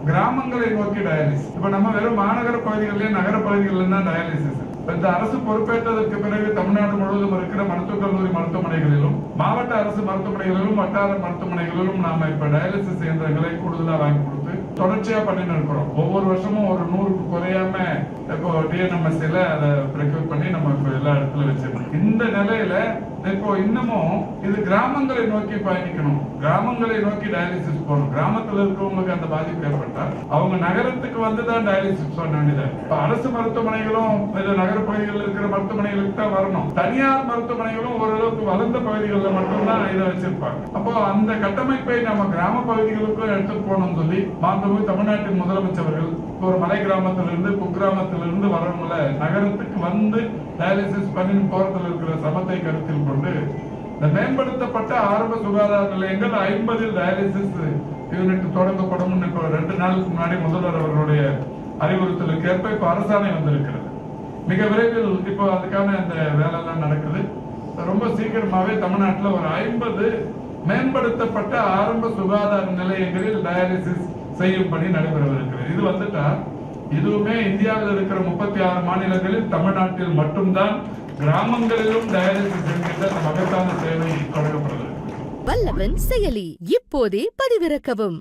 கிராமங்களை நோக்கி டயாலிசிஸ். இப்ப நம்ம வெறும் மாநகர பகுதிகளிலே நகர பகுதிகளில் தான் டயாலிசிஸ். இந்த அரசு பொறுப்பேற்றதற்கு பிறகு தமிழ்நாடு முழுவதும் இருக்கிற மருத்துவக் கல்லூரி மருத்துவமனைகளிலும் மாவட்ட அரசு மருத்துவமனைகளிலும் வட்டார மருத்துவமனைகளிலும் நாம இப்ப டயாலிசிஸ் இயந்திரங்களை கூடுதலா வாங்கி கொடுத்து தொடர்ச்சியா பண்ணிட்டு இருக்கிறோம். ஒவ்வொரு வருஷமும் ஒரு 100க்கு குறையாம இப்போ டிஎன்எம்எஸ்ல அதை ரெக்ரூட் பண்ணி நம்ம இப்ப எல்லா இடத்துல வச்சிருக்கோம். இந்த நிலையில இப்போ இன்னமும் இது கிராமங்களை நோக்கி பயணிக்கணும், கிராமங்களை நோக்கி டயாலிசிஸ் போகணும். கிராமத்துல இருக்கிறவங்களுக்கு அந்த பாதிப்பு ஏற்பட்டா அவங்க நகரத்துக்கு வந்துதான் டயாலிசிஸ் பண்ண வேண்டியது. இப்ப அரசு மருத்துவமனைகளும் நகர பகுதிகளில் இருக்கிற மருத்துவமனைகளுக்கு தான் வரணும். தனியார் மருத்துவமனைகளும் ஓரளவுக்கு வளர்ந்த பகுதிகளில் மட்டும்தான் இதை வச்சிருப்பாங்க. அப்போ அந்த கட்டமைப்பை நம்ம கிராம பகுதிகளுக்கும் எடுத்துட்டு போகணும்னு சொல்லி மாண்புமிகு தமிழ்நாட்டின் முதலமைச்சர்கள் ஒரு மலை கிராமத்திலிருந்து குக்கிராமத்திலிருந்து வரவங்கள நகரத்துக்கு வந்து டயாலிசிஸ் பண்ணி போறதுல இருக்கிற சமத்தை கருத்தில் கொண்டு இந்த மேம்படுத்தப்பட்ட ஆரம்ப சுகாதார நிலையங்கள் 50 டயாலிசிஸ் யூனிட் தொடங்கப்படும். இப்போ 2 நாளுக்கு முன்னாடி முதல்வர் அவர்களுடைய அறிவுறுத்தலுக்கு ஏற்ப இப்ப அரசாணை வந்திருக்கிறது. மிக விரைவில் இப்போ அதுக்கான இந்த வேலை எல்லாம் நடக்குது. ரொம்ப சீக்கிரமாவே தமிழ்நாட்டில் ஒரு 50 மேம்படுத்தப்பட்ட ஆரம்ப சுகாதார நிலையங்களில் டயாலிசிஸ் செய்யும் பணி நடைபெறவிருக்கிறது. இது வந்துட்டா இதுவுமே இந்தியாவில் இருக்கிற 36 மாநிலங்களில் தமிழ்நாட்டில் மட்டும்தான் கிராமங்களிலும் டயாலிசிஸ் என்கின்ற மகத்தான சேவை தொடங்கப்படுகிறது. வல்லவன் செயலி இப்போதே பதிவிறக்கவும்.